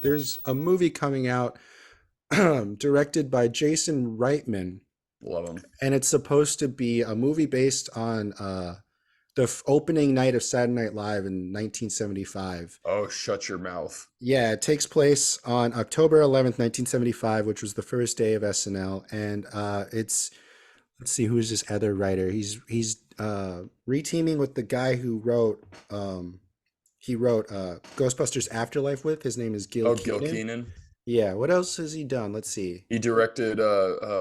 there's a movie coming out directed by Jason Reitman, Love him. and it's supposed to be a movie based on the opening night of Saturday Night Live in 1975. Oh, shut your mouth. Yeah, it takes place on October 11th, 1975, which was the first day of SNL, and it's let's see who's this other writer. He's reteaming with the guy who wrote he wrote Ghostbusters Afterlife with. His name is Gil Oh, Gil Keaton. Keenan. Yeah, what else has he done? Let's see. He directed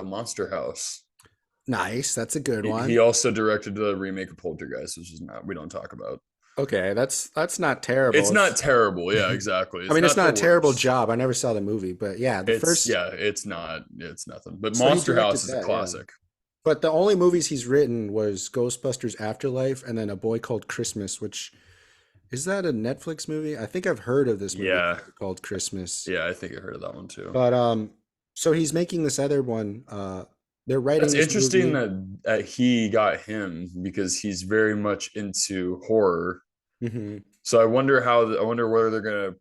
Monster House. Nice, that's a good He one. also directed the remake of Poltergeist, which is not we don't talk about. Okay, that's not It's terrible. not terrible. Yeah, exactly. I It's mean, it's not the not a terrible worst. job. I never saw the movie, but yeah, the It's first. yeah, it's not. It's nothing. But So he Monster House directed is a that, yeah. classic. But the only movies he's written was Ghostbusters Afterlife and then A Boy Called Christmas, which is that a Netflix movie? I think I've heard of this movie Yeah, called Christmas. yeah, I think I heard of that one too. But so he's making this other one. They're writing That's this interesting movie. that he got him because he's very much into horror. Hmm. So I wonder where they're gonna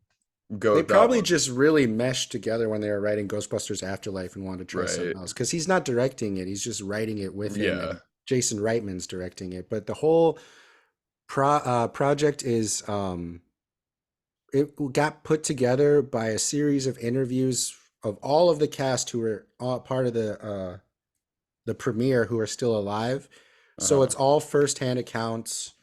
go They with that probably one. just really meshed together when they were writing Ghostbusters Afterlife and wanted to try Right. something else because he's not directing it; he's just writing it with him, Yeah. and Jason Reitman's directing it. But the whole project is it got put together by a series of interviews of all of the cast who were all part of the premiere who are still alive. So Uh-huh. it's all firsthand accounts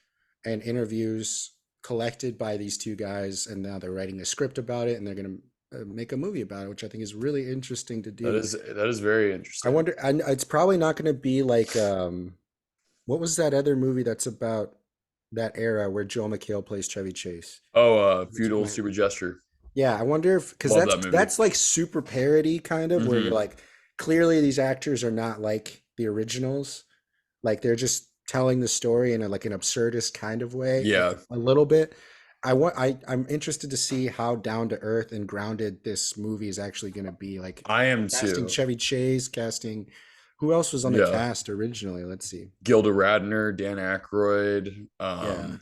and interviews collected by these two guys, and now they're writing a script about it, and they're going to make a movie about it, which I think is really interesting to do. That is very I interesting. wonder, it's probably not going to be like what was that other movie that's about that era where Joel McHale plays Chevy Chase? Oh, It's Feudal my Super Gesture. Yeah, I wonder if because Love that's that movie. that's like super parody kind of where you're Hmm. like clearly these actors are not like the originals. Like they're just telling the story in like an absurdist kind of way, Yeah, a little bit. I'm interested to see how down to earth and grounded this movie is actually going to be. Like I am casting too. Chevy Chase, casting who else was on the Yeah. cast originally? Let's see. Gilda Radner, Dan Aykroyd. Yeah,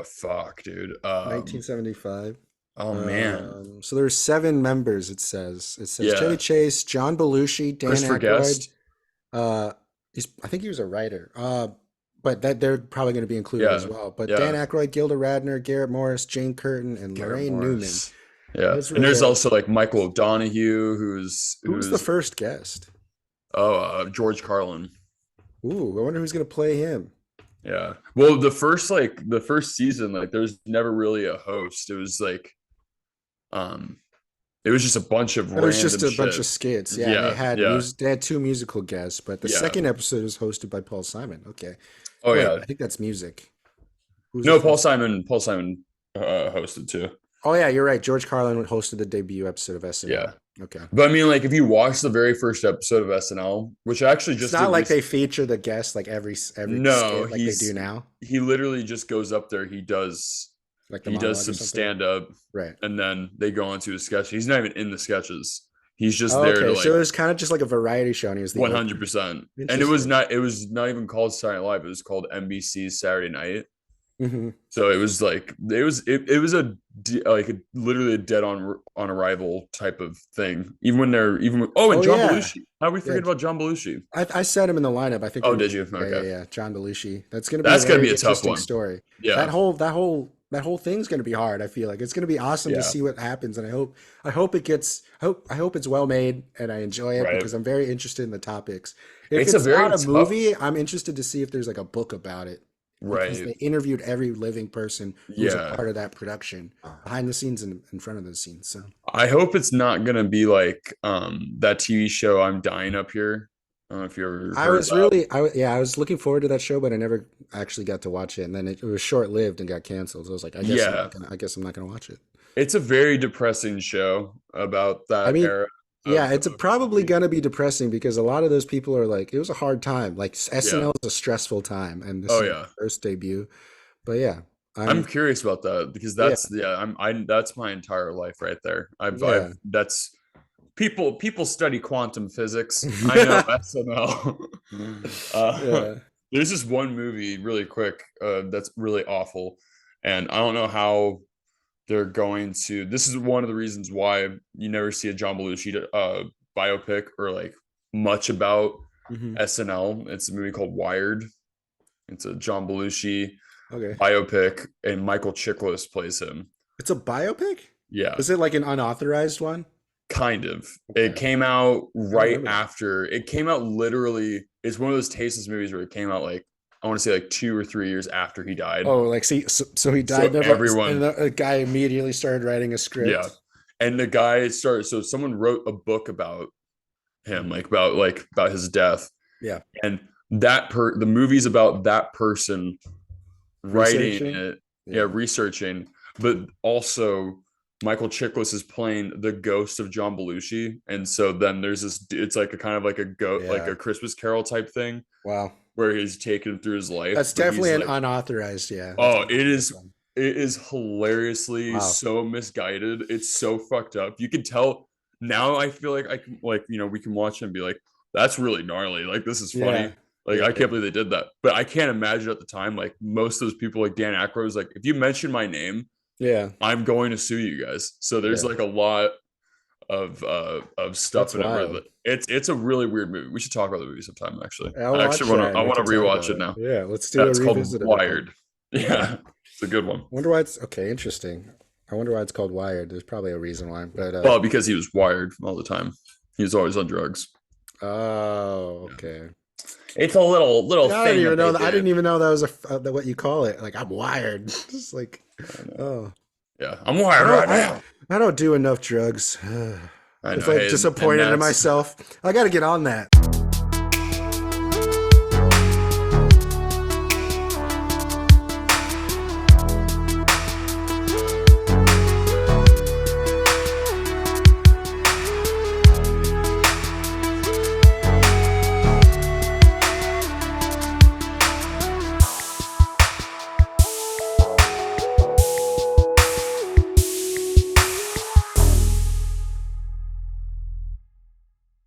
Fuck, dude. 1975. Oh man. So there's seven members. It says Chevy Yeah. Chase, John Belushi, Dan Christopher Aykroyd. Guest. Uh, I think he was a writer. But that they're probably going to be included as Yeah. well. But Dan Yeah. Aykroyd, Gilda Radner, Garrett Morris, Jane Curtin, and Garrett Lorraine Newman. Morris. Yeah. Those And were there's the. also like Michael O'Donoghue, Who was the who's first guest? George Carlin. Ooh, I wonder who's going to play him. Yeah. Well, the first season, like there's never really a host. It was like um it was just a bunch of It was just random a bunch shit. of skits. Yeah, and they Yeah, had yeah, music. They had two musical guests, but the yeah. second episode was hosted by Paul Simon. Okay, Oh wait, yeah. I think that's music. Who's the No, first? Paul Simon hosted too. Oh yeah, you're right. George Carlin hosted the debut episode of SNL. Yeah. Okay. But I mean, like, if you watch the very first episode of SNL, which I actually It's just did not like they recently, feature the guests like every no, skit like they do now, he literally just goes up there. like the He does monologue or some something. stand up, Right. and then they go on to a sketch. He's not even in the sketches. He's just Oh, there to okay, so like it was kind of just like a variety show, and he was the opener. 100%. And Interesting. it was not even called Saturday Night Live. It was called NBC's Saturday Night. Hmm. So it was like it was literally a dead on arrival type of thing. Even when they're and Oh John yeah, Belushi. How we yeah. forget about John Belushi? I said him in the lineup. I think Oh, we. did you? Yeah, yeah, Okay. yeah. John Belushi. That's going to be a That's gonna very be a tough interesting one. story. Yeah. That whole thing's going to be hard. I feel like it's going to be awesome to Yeah. see what happens, and I hope it gets. I hope it's well made, and I enjoy it Right. because I'm very interested in the topics. If It's a it's very not a tough. movie, I'm interested to see if there's like a book about it because Right. they interviewed every living person who was a Yeah. part of that production, behind the scenes and in front of the scenes. So. I hope it's not gonna be like that TV show I'm Dying Up Here. I don't know if you ever I heard of was that. really, yeah, I was looking forward to that show, but I never actually got to watch it, and then it was short lived and got canceled. So I was like, Yeah. I guess I'm not gonna watch it. It's a very depressing show about I that mean, era yeah, it's of probably comedy. gonna be depressing because a lot of those people are like, it was a hard time. Like Yeah. SNL is a stressful time, and this Oh is yeah. the first debut. But yeah, I'm I'm, curious about that because yeah, that's my entire life right there. I've yeah, that's people study quantum physics. I know SNL. uh, yeah. there's this one movie really quick that's really awful, and I don't know how. they're going to. This is one of the reasons why you never see a John Belushi biopic or like much about Hmm. SNL. It's a movie called Wired. It's a John Belushi Okay. biopic, and Michael Chiklis plays him. It's a biopic? Yeah, Is it like an unauthorized one? kind of. It Okay. came out I don't right remember that. after. It came out literally. It's one of those tasteless movies where it came out like I want to say like 2 or 3 years after he died. Oh, like see, so he died, So never, and everyone, a guy immediately started writing a yeah. script. And the guy started. So someone wrote a book about him, like about his death, Yeah. and the movie's about that person writing Researching. it, yeah, Yeah. researching, but also Michael Chiklis is playing the ghost of John Belushi, and so then there's this. It's like a kind of like a goat, like Yeah. a Christmas Carol type thing, Wow. where he's taken him through his life, That's but definitely he's an like, unauthorized. Yeah. That's oh, an it unauthorized is. one. It is hilariously Wow. so misguided. It's so fucked up. You can tell now. I feel like I can, like, we can watch and be like, "That's really gnarly. Like, this is Yeah. funny. Like, Yeah. I can't believe they did that." But I can't imagine at the time, like, most of those people, like Dan Aykroyd, was like, "If you mention my name, Yeah. I'm going to sue you guys." So there's Yeah. like a lot of stuff That's in it where wild. it's a really weird movie. We should talk about the movie sometime. Actually, I'll I actually watch want that to. I and we want can to talk rewatch about it it. now. Yeah. Let's do Yeah, a it's called revisit of it then. Wired. Okay. Yeah, it's a good one. Wonder why it's okay. Interesting. I wonder why it's called Wired. There's probably a reason why, but Well, because he was wired all the time. He was always on drugs. oh, Yeah. okay. It's a little Yeah, I didn't thing that even know they that. I didn't did. even know that was what you call it. Like I'm wired. Just like, I know. oh, Yeah, I'm I wired don't. right now. I don't do enough drugs. I If know. I'm Hey, and disappointed in that's myself, I got to get on that.